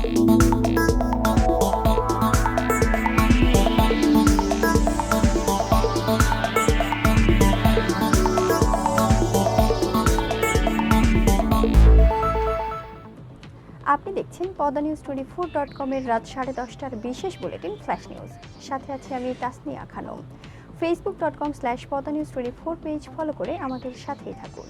আপনি দেখছেন পদ্মা নিউজ 24.com-এর রাত 10:30টার বিশেষ বুলেটিন ফ্ল্যাশ নিউজ। সাথে আছি আমি তাসনিয়া খানম। facebook.com/পদ্মা নিউজ 24 পেজ ফলো করে আমাদের সাথেই থাকুন।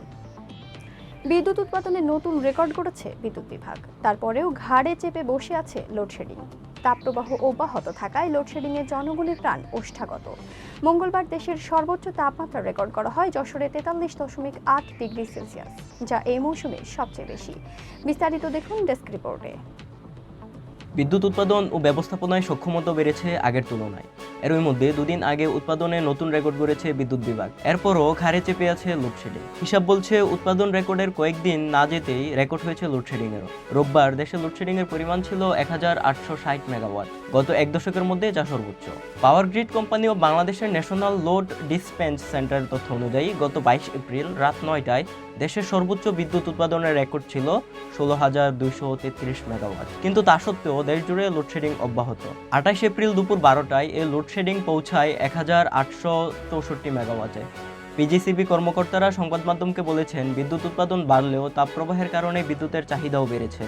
বিদ্যুৎ উৎপাদনে নতুন রেকর্ড গড়েছে বিদ্যুৎ বিভাগ, তারপরেও ঘাড়ে চেপে বসে আছে লোডশেডিং। তাপপ্রবাহ অব্যাহত থাকায় লোডশেডিংয়ে জনগণের প্রাণ ওষ্ঠাগত। মঙ্গলবার দেশের সর্বোচ্চ তাপমাত্রা রেকর্ড করা হয় যশোরে 43.8 ডিগ্রি সেলসিয়াস, যা এই মৌসুমে সবচেয়ে বেশি। বিস্তারিত দেখুন ডেস্ক রিপোর্টে। বিদ্যুৎ উৎপাদন ও ব্যবস্থাপনায় সক্ষমতা বেড়েছে আগের তুলনায়। এর মধ্যে দুদিন আগে উৎপাদনে নতুন রেকর্ড গড়েছে বিদ্যুৎ বিভাগ। এরপরও ঘাড়ে চেপে আছে লোডশেডিং। হিসাব বলছে উৎপাদন রেকর্ডের কয়েকদিন না যেতেই রেকর্ড হয়েছে লোডশেডিংয়েরও। রোববার দেশে লোডশেডিংয়ের পরিমাণ ছিল 1860 মেগাওয়াট, গত এক দশকের মধ্যে যা সর্বোচ্চ। পাওয়ার গ্রিড কোম্পানি ও বাংলাদেশের ন্যাশনাল লোড ডিসপেন্স সেন্টারের তথ্য অনুযায়ী গত 22 এপ্রিল রাত 9টায় দেশের সর্বোচ্চ বিদ্যুৎ উৎপাদনের রেকর্ড ছিল 16,233 মেগাওয়াট। কিন্তু তা সত্ত্বেও দেশ জুড়ে লোডশেডিং অব্যাহত। 28 এপ্রিল দুপুর 12টায় এই লোডশেডিং পৌঁছায় 1864 মেগাওয়াটে। পিজিসিবি কর্মকর্তারা সংবাদ মাধ্যমকে বলেছেন, বিদ্যুৎ উৎপাদন বাড়লেও তাপপ্রবাহের কারণে বিদ্যুতের চাহিদাও বেড়েছে।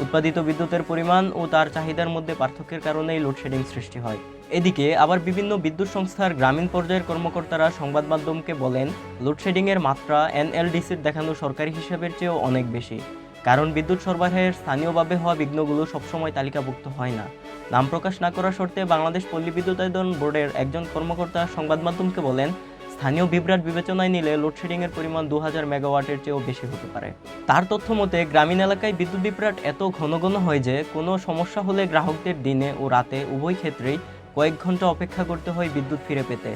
উৎপাদিত বিদ্যুতের পরিমাণ ও তার চাহিদার মধ্যে পার্থক্যের কারণেই লোডশেডিং সৃষ্টি হয়। এদিকে আবার বিভিন্ন বিদ্যুৎ সংস্থার গ্রামীণ পর্যায়ের কর্মকর্তারা সংবাদ মাধ্যমকে বলেন, লোডশেডিংয়ের মাত্রা এনএলডিসির দেখানো সরকারি হিসাবের চেয়েও অনেক বেশি। কারণ বিদ্যুৎ সরবরাহের স্থানীয়ভাবে হওয়া বিঘ্নগুলো সবসময় তালিকাভুক্ত হয় না। নাম প্রকাশ না করার শর্তে বাংলাদেশ পল্লী বিদ্যুতায়ন বোর্ডের একজন কর্মকর্তা সংবাদ মাধ্যমকে বলেন, স্থানীয় বিভ্রাট বিবেচনায় নিলে লোডশেডিংয়ের পরিমাণ 2000 মেগাওয়াটের চেয়েও বেশি হতে পারে। তার তথ্য মতে গ্রামীণ এলাকায় বিদ্যুৎ বিভ্রাট এত ঘন ঘন হয় যে কোনো সমস্যা হলে গ্রাহকদের দিনে ও রাতে উভয় ক্ষেত্রেই কয়েক ঘন্টা অপেক্ষা করতে হয় বিদ্যুৎ ফিরে পেতে।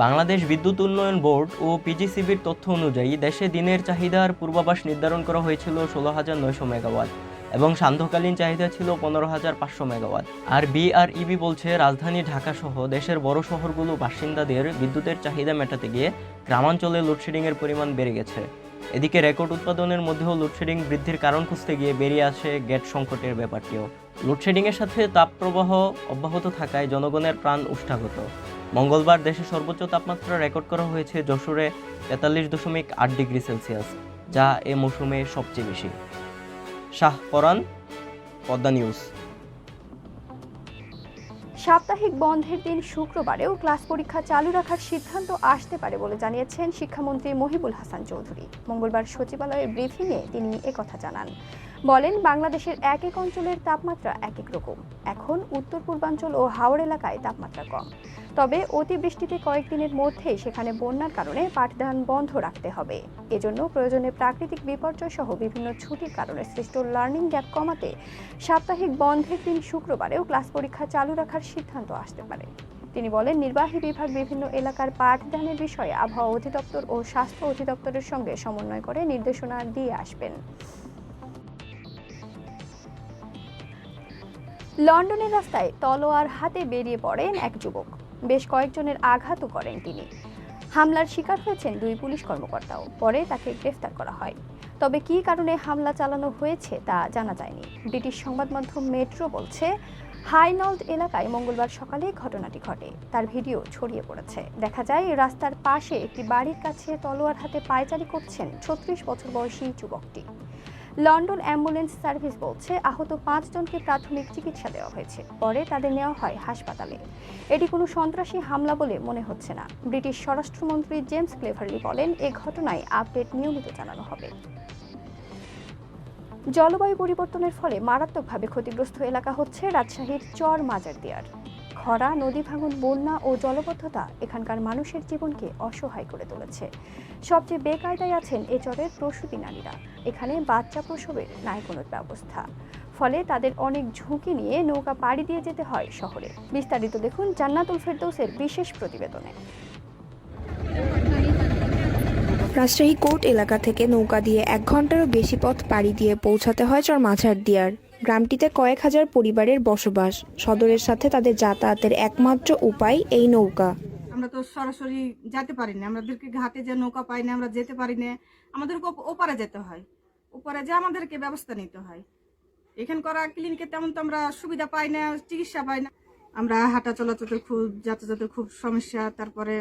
বাংলাদেশ বিদ্যুৎ উন্নয়ন বোর্ড ও পিজিসিবির তথ্য অনুযায়ী দেশে দিনের চাহিদার পূর্বাভাস নির্ধারণ করা হয়েছিল 16,900 মেগাওয়াট এবং সান্ধ্যকালীন চাহিদা ছিল 15,500 মেগাওয়াট। আর বিআরইবি বলছে, রাজধানী ঢাকা সহ দেশের বড় শহরগুলো বাসিন্দাদের বিদ্যুতের চাহিদা মেটাতে গিয়ে গ্রামাঞ্চলে লোডশেডিংয়ের পরিমাণ বেড়ে গেছে। এদিকে রেকর্ড উৎপাদনের মধ্যেও লোডশেডিং বৃদ্ধির কারণ খুঁজতে গিয়ে বেরিয়ে আসে গ্যাট সংকটের ব্যাপারটিও। লোডশেডিংয়ের সাথে তাপপ্রবাহ অব্যাহত থাকায় জনগণের প্রাণ ওষ্ঠাগত। মঙ্গলবার দেশে সর্বোচ্চ তাপমাত্রা রেকর্ড করা হয়েছে যশোরে 43.8 ডিগ্রি সেলসিয়াস, যা এ মৌসুমে সবচেয়ে বেশি। শাহ পরান, পদ্মা নিউজ। সাপ্তাহিক বন্ধের দিন শুক্রবারেও ক্লাস পরীক্ষা চালু রাখার সিদ্ধান্ত আসতে পারে বলে জানিয়েছেন শিক্ষামন্ত্রী মহিবুল হাসান চৌধুরী। মঙ্গলবার সচিবালয়ের ব্রিফিংয়ে তিনি একথা জানান। বলেন, বাংলাদেশের এক এক অঞ্চলের তাপমাত্রা এক এক রকম। এখন উত্তর পূর্বাঞ্চল ও হাওড় এলাকায় তাপমাত্রা কম, তবে অতিবৃষ্টিতে কয়েকদিনের মধ্যেই সেখানে বন্যার কারণে পাঠদান বন্ধ রাখতে হবে। এজন্য প্রয়োজনে প্রাকৃতিক বিপর্যয় সহ বিভিন্ন ছুটির কারণে সৃষ্ট লার্নিং গ্যাপ কমাতে সাপ্তাহিক বন্ধের দিন শুক্রবারেও ক্লাস পরীক্ষা চালু রাখার সিদ্ধান্ত আসতে পারে। তিনি বলেন, নির্বাহী বিভাগ বিভিন্ন এলাকার পাঠদানের বিষয়ে আবহাওয়া অধিদপ্তর ও স্বাস্থ্য অধিদপ্তরের সঙ্গে সমন্বয় করে নির্দেশনা দিয়ে আসবেন। লন্ডনের রাস্তায় তলোয়ার হাতে বেরিয়ে পড়েন এক যুবক। বেশ কয়েকজনের আঘাতও করেন তিনি। হামলার শিকার হয়েছেন 2 পুলিশ কর্মকর্তাও। পরে তাকে গ্রেফতার করা হয়। তবে কী কারণে হামলা চালানো হয়েছে তা জানা যায়নি। ব্রিটিশ সংবাদ মাধ্যম মেট্রো বলছে, হাইনল্ড এলাকায় মঙ্গলবার সকালে ঘটনাটি ঘটে। তার ভিডিও ছড়িয়ে পড়েছে। দেখা যায় রাস্তার পাশে একটি বাড়ির কাছে তলোয়ার হাতে পায়চারি করছেন 36 বছর বয়সী যুবকটি। লন্ডন অ্যাম্বুলেন্স সার্ভিস বলছে, আহত 5 জনকে প্রাথমিক চিকিৎসা দেওয়া হয়েছে। পরে তাদের নেওয়া হয় হাসপাতালে। এটি কোনো সন্ত্রাসী হামলা বলে মনে হচ্ছে না। ব্রিটিশ স্বরাষ্ট্রমন্ত্রী জেমস ক্লেভারলি বলেন, এ ঘটনায় আপডেট নিয়মিত জানানো হবে। জলবায়ু পরিবর্তনের ফলে মারাত্মকভাবে ক্ষতিগ্রস্ত এলাকা হচ্ছে রাজশাহীর চর মাজারদিয়ার। খরা, নদী ভাঙন, বন্যা ও জলবদ্ধতা এখানকার মানুষের জীবনকে অসহায় করে তুলেছে। সবচেয়ে বেকায়দায় আছেন এ চরের প্রসূতি নারীরা। এখানে বাচ্চা প্রসবের নাই কোনো ব্যবস্থা। ফলে তাদের অনেক ঝুঁকি নিয়ে নৌকা পাড়ি দিয়ে যেতে হয় শহরে। বিস্তারিত দেখুন জান্নাতুল ফেরদৌসের বিশেষ প্রতিবেদনে। রাজশাহী কোর্ট এলাকা থেকে নৌকা দিয়ে 1 ঘন্টারও বেশি পথ পাড়ি দিয়ে পৌঁছাতে হয় চর মাঝারদিয়ার। গ্রামটিতে কয়েক হাজার পরিবারের বসবাস। সদরের সাথে তাদের যাতায়াতের একমাত্র উপায় এই নৌকা। আমরা তো সরাসরি যেতে পারি না, আমাদেরকে ঘাটে যে নৌকা পাই না, আমরা যেতে পারি না। আমাদেরকে ওপারে যেতে হয়, ওপারে যে আমাদেরকে ব্যবস্থা নিতে হয়। এখান করা ক্লিনিকে তেমন তো আমরা সুবিধা পাই না, চিকিৎসা পাই না। আমরা হাঁটা চলাচলের খুব যাতায়াতের খুব সমস্যা, তারপরে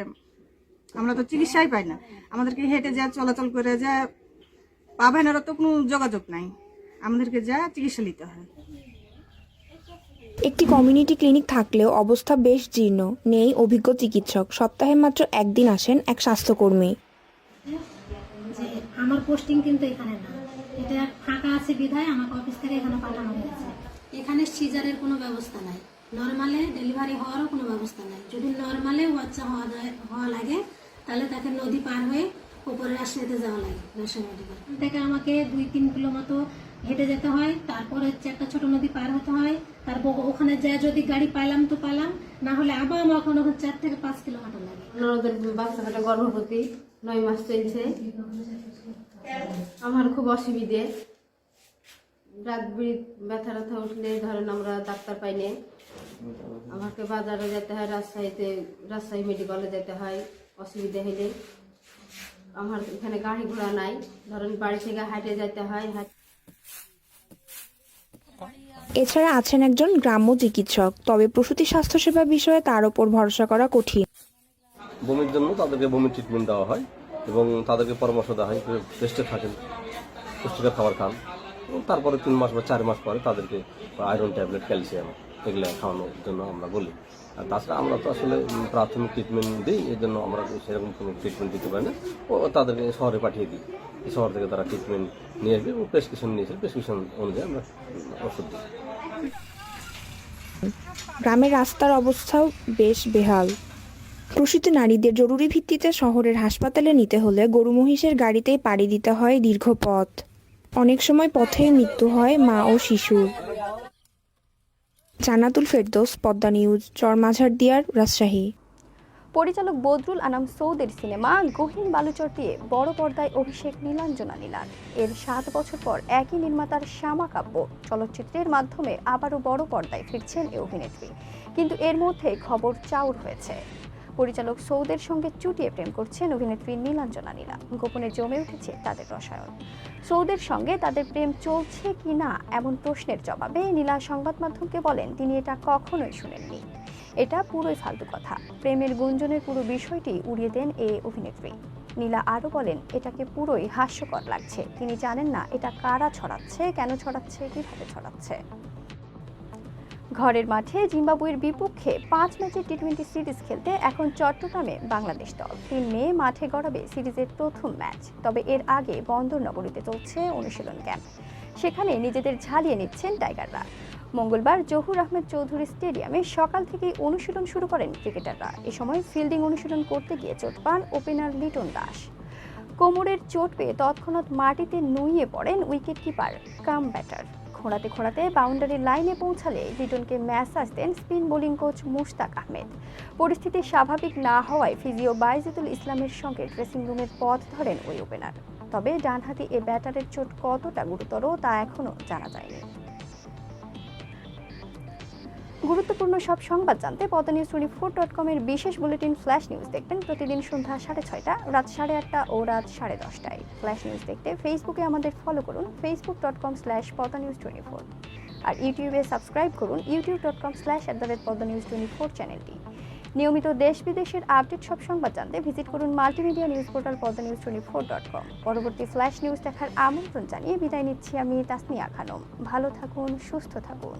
আমরা তো চিকিৎসাই পাই না। আমাদেরকে হেঁটে যা চলাচল করে যা পা ভাইনারও তো কোনো যোগাযোগ নাই, আমাদেরকে যা চিকিৎসা নিতে হয়। একটি কমিউনিটি ক্লিনিক থাকলেও অবস্থা বেশ জীর্ণ, নেই অভিজ্ঞ চিকিৎসক, সপ্তাহে মাত্র একদিন আসেন এক স্বাস্থ্যকর্মী। যে আমার পোস্টিং কিন্তু এখানে না, এটা ফাঁকা আছে বিধায় আমাকে অফিস থেকে এখানে পাঠানো হয়েছে। এখানে সিজারের কোনো ব্যবস্থা নাই, নর্মালে ডেলিভারি হওয়ারও কোনো ব্যবস্থা নাই। যদি নর্মালে বাচ্চা হওয়া লাগে তাহলে তাকে নদী পার হয়ে উপরে রাজশাহীতে যাওয়া লাগে, রাজশাহী মেডিকেল থেকে আমাকে 2-3 কিলো মতো হেঁটে যেতে হয়, তারপরে হচ্ছে একটা ছোট নদী পার হতে হয়, তারপর ওখানে যা যদি গাড়ি পাইলাম তো পাইলাম, না হলে আবার আমার ওখানে 4 থেকে 5 কিলো হাঁটা লাগে। ননদের বাচ্চাটা গর্ভবতী, 9 মাস চলছে। আমার খুব অসুবিধে, রাত ব্যথা ব্যথা উঠলে ধরেন আমরা ডাক্তার পাই না, আমাকে বাজারে যেতে হয়, রাজশাহী মেডিকেলে যেতে হয়। অসুবিধা হলে আমার এখানে গাড়ি ঘোড়া নাই, ধরেন বাড়ি থেকে হাঁটে যেতে হয়। এছাড়া আছেন একজন গ্রাম্য চিকিৎসক, তবে প্রসূতি স্বাস্থ্যসেবা বিষয়ে তার ওপর ভরসা করা কঠিন। বমির জন্য তাদেরকে বমির ট্রিটমেন্ট দেওয়া হয় এবং তাদেরকে পরামর্শ দেওয়া হয় রেস্টে থাকেন, পুষ্টিকর খাবার খান, এবং তারপরে 3 মাস বা 4 মাস পরে তাদেরকে আয়রন ট্যাবলেট, ক্যালসিয়াম এগুলো খাওয়ানোর জন্য আমরা বলি। আর তাছাড়া আমরা তো আসলে প্রাথমিক ট্রিটমেন্ট দিই, এই জন্য আমরা সেরকম কোনো ট্রিটমেন্ট দিতে পারি না। ও তাদেরকে শহরে পাঠিয়ে দিই, শহর থেকে তারা ট্রিটমেন্ট নিয়ে আসবে এবং প্রেসক্রিপশন নিয়েছে, প্রেসক্রিপশন অনুযায়ী আমরা ওষুধ দিই। গ্রামের রাস্তার অবস্থাও বেশ বেহাল। প্রসূতি নারীদের জরুরি ভিত্তিতে শহরের হাসপাতালে নিতে হলে গরু মহিষের গাড়িতেই পাড়ি দিতে হয় দীর্ঘ পথ। অনেক সময় পথেই মৃত্যু হয় মা ও শিশুর। জান্নাতুল ফেরদৌস, পদ্মা নিউজ, চরমাঝারদিয়ার, রাজশাহী। পরিচালক বদরুল আনাম সৌদের সিনেমা গহীন বালুচর দিয়ে বড় পর্দায় অভিষেক নীলাঞ্জনা নীলার। এর 7 বছর পর একই নির্মাতার শ্যামা কাব্য চলচ্চিত্রের মাধ্যমে আবারও বড় পর্দায় ফিরছেন এই অভিনেত্রী। কিন্তু এর মধ্যে খবর চাউর হয়েছে, পরিচালক সৌদের সঙ্গে চুটিয়ে প্রেম করছেন অভিনেত্রী নীলাঞ্জনা নীলা। গোপনে জমে উঠেছে তাদের রসায়ন। সৌদের সঙ্গে তাদের প্রেম চলছে কি না এমন প্রশ্নের জবাবে নীলা সংবাদ মাধ্যমকে বলেন তিনি এটা কখনোই শুনেননি, এটা পুরোই ফালতু কথা। প্রেমের গুঞ্জনের পুরো বিষয়টি উড়িয়ে দেন এই অভিনেত্রী। নীলা আরও বলেন এটাকে পুরোই হাস্যকর লাগছে, তিনি জানেন না এটা কারা ছড়াচ্ছে, কেন ছড়াচ্ছে, কিভাবে ছড়াচ্ছে। ঘরের মাঠে জিম্বাবুয়ের বিপক্ষে 5 ম্যাচের টি-20 সিরিজ খেলতে এখন চট্টগ্রামে বাংলাদেশ দল। 3 মে মাঠে গড়াবে সিরিজের প্রথম ম্যাচ। তবে এর আগে বন্দরনগরীতে চলছে অনুশীলন ক্যাম্প, সেখানে নিজেদের ঝালিয়ে নিচ্ছেন টাইগাররা। মঙ্গলবার জহুর আহমেদ চৌধুরী স্টেডিয়ামে সকাল থেকেই অনুশীলন শুরু করেন ক্রিকেটাররা। এ সময় ফিল্ডিং অনুশীলন করতে গিয়ে চোট পান ওপেনার লিটন দাস। কোমরের চোট পেয়ে তৎক্ষণাৎ মাটিতে নুইয়ে পড়েন উইকেট কিপার কাম ব্যাটার। খোঁড়াতে খোঁড়াতে বাউন্ডারি লাইনে পৌঁছালে লিটনকে ম্যাসাজ দেন spin bowling coach Mushtaq Ahmed. পরিস্থিতি স্বাভাবিক না হওয়ায় ফিজিও বাইজিদুল ইসলামের সঙ্গে ড্রেসিং রুমের পথ ধরেন ওই ওপেনার। তবে ডানহাতি এ ব্যাটারের চোট কতটা গুরুতর তা এখনও জানা যায়নি। গুরুত্বপূর্ণ সব সংবাদ জানতে poddanews24.com এর বিশেষ বুলেটিন ফ্ল্যাশ নিউজ দেখবেন প্রতিদিন সন্ধ্যা 6:30, রাত 8:30 ও রাত 10:30টায়। ফ্ল্যাশ নিউজ দেখতে ফেসবুকে আমাদের ফলো করুন facebook.com/poddanews24 আর ইউটিউবে সাবস্ক্রাইব করুন youtube.com/poddanews24 চ্যানেলটি। নিয়মিত দেশ বিদেশের আপডেট সব সংবাদ জানতে ভিজিট করুন মাল্টিমিডিয়া নিউজ পোর্টাল poddanews24.com। পরবর্তী ফ্ল্যাশ নিউজ দেখার আমন্ত্রণ জানিয়ে বিদায় নিচ্ছি আমি তাসনিয়া খানম। ভালো থাকুন, সুস্থ থাকুন।